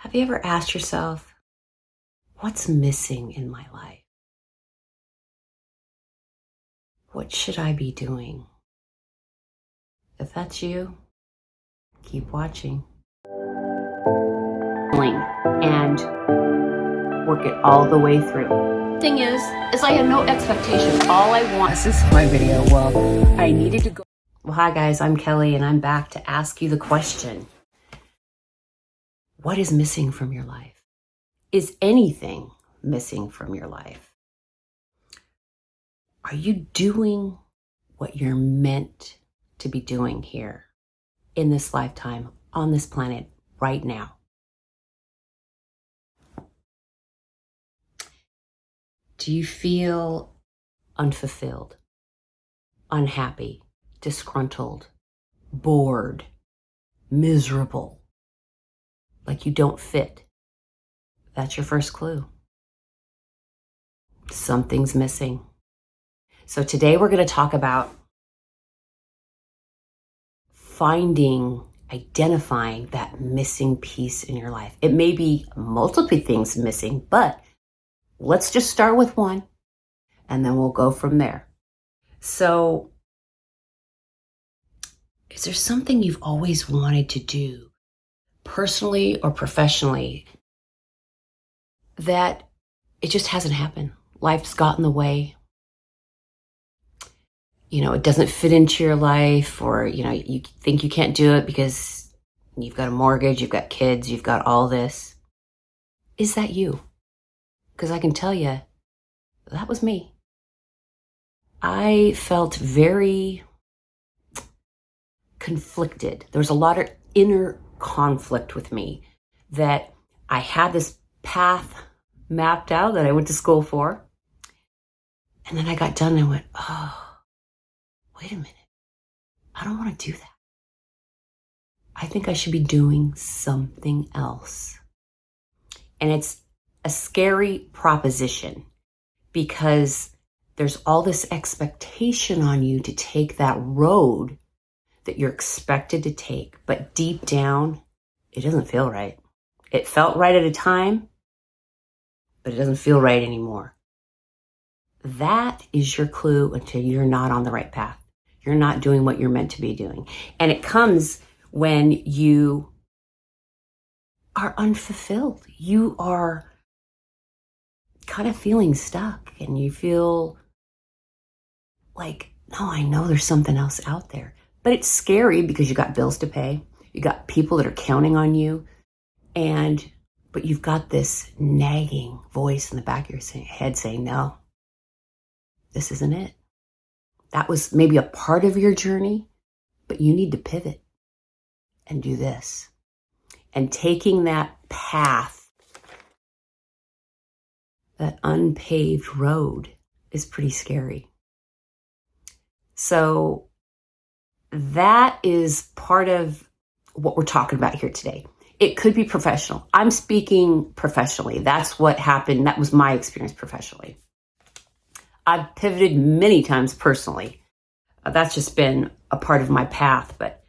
Have you ever asked yourself, what's missing in my life? What should I be doing? If that's you, keep watching. And work it all the way through. Thing is I have no expectation. All I want is this my video. Well, I needed to go. Well, hi guys, I'm Kelly and I'm back to ask you the question. What is missing from your life? Is anything missing from your life? Are you doing what you're meant to be doing here in this lifetime, on this planet, right now? Do you feel unfulfilled, unhappy, disgruntled, bored, miserable, like you don't fit? That's your first clue. Something's missing. So today we're going to talk about identifying that missing piece in your life. It may be multiple things missing, but let's just start with one and then we'll go from there. So, is there something you've always wanted to do, personally or professionally, that it just hasn't happened? Life's got in the way. It doesn't fit into your life, or, you think you can't do it because you've got a mortgage, you've got kids, you've got all this. Is that you? Because I can tell you, that was me. I felt very conflicted. There was a lot of inner conflict with me, that I had this path mapped out that I went to school for. And then I got done and I went, oh, wait a minute. I don't want to do that. I think I should be doing something else. And it's a scary proposition because there's all this expectation on you to take that road that you're expected to take. But deep down, it doesn't feel right. It felt right at a time, but it doesn't feel right anymore. That is your clue until you're not on the right path. You're not doing what you're meant to be doing. And it comes when you are unfulfilled. You are kind of feeling stuck and you feel like, no, I know there's something else out there. But it's scary because you got bills to pay. You got people that are counting on you. But you've got this nagging voice in the back of your head saying, no, this isn't it. That was maybe a part of your journey, but you need to pivot and do this. And taking that path, that unpaved road, is pretty scary. So that is part of what we're talking about here today. It could be professional. I'm speaking professionally. That's what happened. That was my experience professionally. I've pivoted many times personally. That's just been a part of my path. But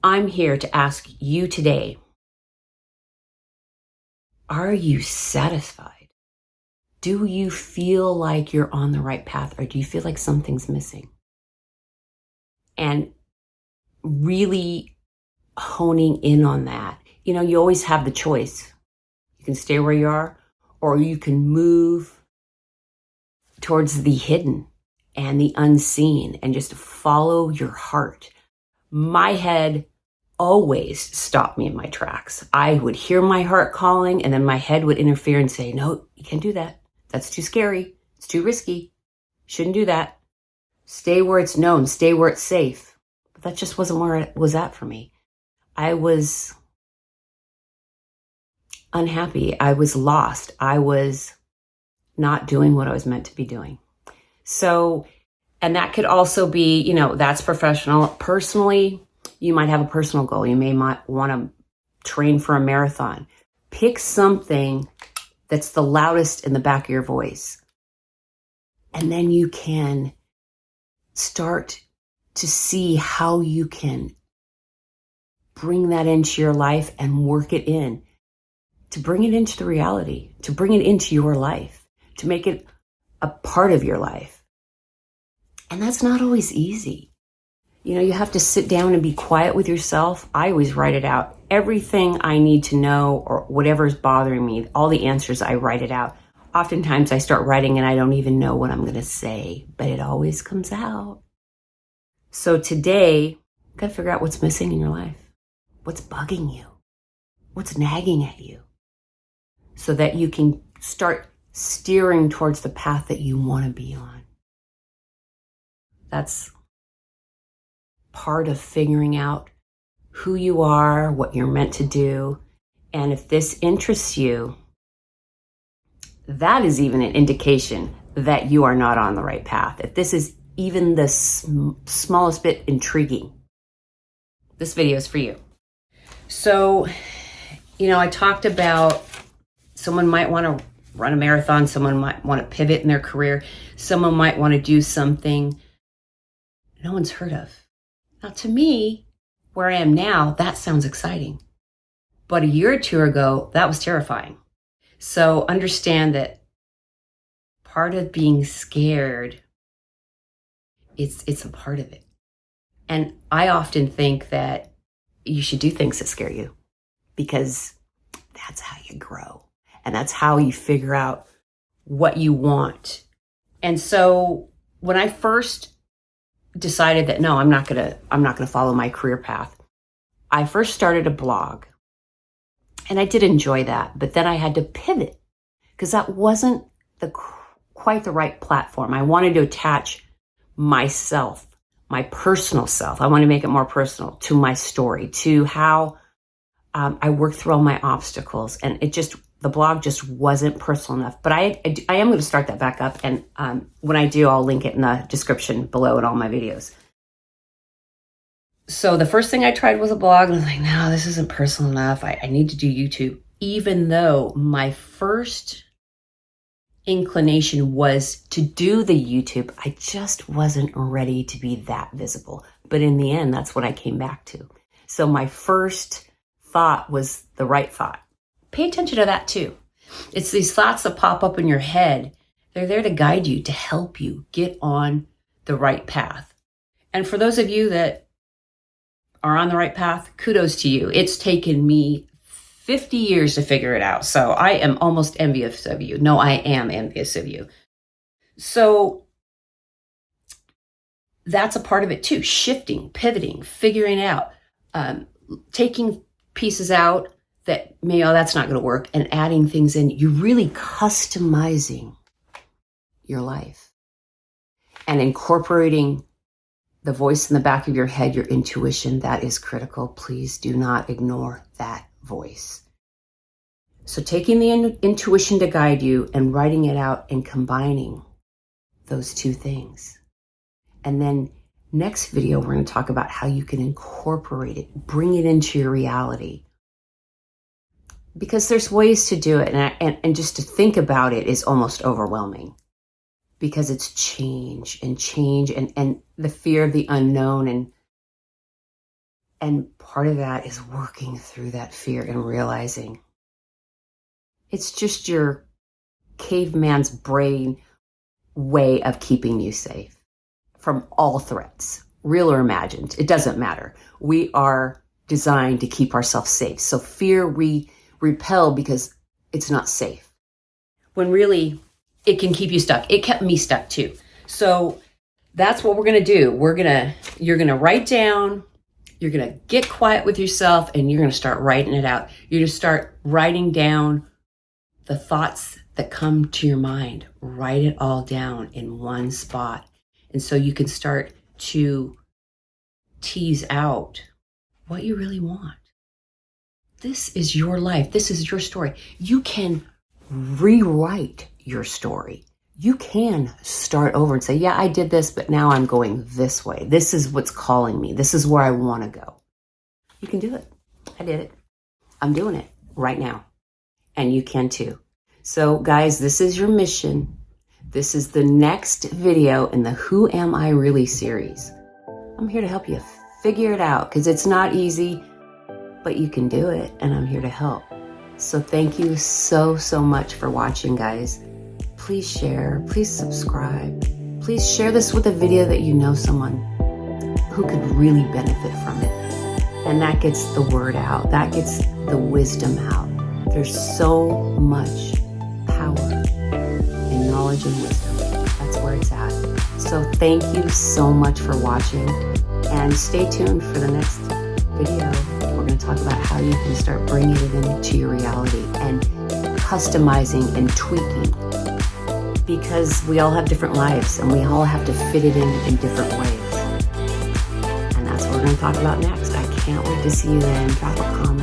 I'm here to ask you today, are you satisfied? Do you feel like you're on the right path, or do you feel like something's missing? And really honing in on that. You always have the choice. You can stay where you are, or you can move towards the hidden and the unseen and just follow your heart. My head always stopped me in my tracks. I would hear my heart calling and then my head would interfere and say, no, you can't do that. That's too scary. It's too risky. Shouldn't do that. Stay where it's known. Stay where it's safe. But that just wasn't where it was at for me. I was unhappy. I was lost. I was not doing what I was meant to be doing. So, and that could also be, that's professional. Personally, you might have a personal goal. You might want to train for a marathon. Pick something that's the loudest in the back of your voice. And then you can start to see how you can bring that into your life and work it in. to bring it into the reality, to bring it into your life, to make it a part of your life. And that's not always easy. You know, you have to sit down and be quiet with yourself. I always write it out. Everything I need to know or whatever is bothering me, all the answers, I write it out. Oftentimes I start writing and I don't even know what I'm going to say, but it always comes out. So today, you got to figure out what's missing in your life. What's bugging you? What's nagging at you? So that you can start steering towards the path that you want to be on. That's part of figuring out who you are, what you're meant to do. And if this interests you, that is even an indication that you are not on the right path. If this is even the smallest bit intriguing, this video is for you. So, you know, I talked about someone might want to run a marathon, someone might want to pivot in their career, someone might want to do something no one's heard of. Now, to me, where I am now, that sounds exciting. But a year or two ago, that was terrifying. So understand that part of being scared, it's a part of it. And I often think that you should do things that scare you, because that's how you grow. And that's how you figure out what you want. And so when I first decided that, no, I'm not gonna follow my career path, I first started a blog. And I did enjoy that, but then I had to pivot because that wasn't quite the right platform. I wanted to attach myself, my personal self. I want to make it more personal to my story, to how I worked through all my obstacles. And the blog just wasn't personal enough. But I am going to start that back up. And when I do, I'll link it in the description below in all my videos. So the first thing I tried was a blog, and I was like, no, this isn't personal enough. I need to do YouTube. Even though my first inclination was to do the YouTube, I just wasn't ready to be that visible. But in the end, that's what I came back to. So my first thought was the right thought. Pay attention to that too. It's these thoughts that pop up in your head. They're there to guide you, to help you get on the right path. And for those of you that are on the right path, kudos to you. It's taken me 50 years to figure it out. So I am almost envious of you. No, I am envious of you. So that's a part of it too. Shifting, pivoting, figuring out, taking pieces out that that's not going to work, and adding things in. You're really customizing your life and incorporating the voice in the back of your head, your intuition. That is critical. Please do not ignore that voice. So taking the intuition to guide you and writing it out and combining those two things. And then next video, we're going to talk about how you can incorporate it, bring it into your reality. Because there's ways to do it. And just to think about it is almost overwhelming. Because it's change and the fear of the unknown. And part of that is working through that fear and realizing it's just your caveman's brain way of keeping you safe from all threats, real or imagined. It doesn't matter. We are designed to keep ourselves safe. So fear we repel because it's not safe. When really, it can keep you stuck. It kept me stuck too. So that's what we're going to do. You're going to write down, you're going to get quiet with yourself, and you're going to start writing it out. You're going to start writing down the thoughts that come to your mind. Write it all down in one spot. And so you can start to tease out what you really want. This is your life. This is your story. You can rewrite your story. You can start over and say, yeah, I did this, but now I'm going this way. This is what's calling me. This is where I want to go. You can do it. I did it. I'm doing it right now. And you can too. So guys, this is your mission. This is the next video in the Who Am I Really series. I'm here to help you figure it out because it's not easy, but you can do it, and I'm here to help. So thank you so, so much for watching, guys. Please share, please subscribe. Please share this with a video that you know someone who could really benefit from it. And that gets the word out. That gets the wisdom out. There's so much power in knowledge and wisdom. That's where it's at. So thank you so much for watching, and stay tuned for the next video. We're going to talk about how you can start bringing it into your reality and customizing and tweaking, because we all have different lives and we all have to fit it in different ways. And that's what we're going to talk about next. I can't wait to see you then. Drop a comment,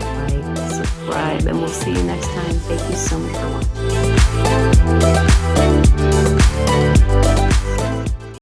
like, subscribe, and we'll see you next time. Thank you so much for watching.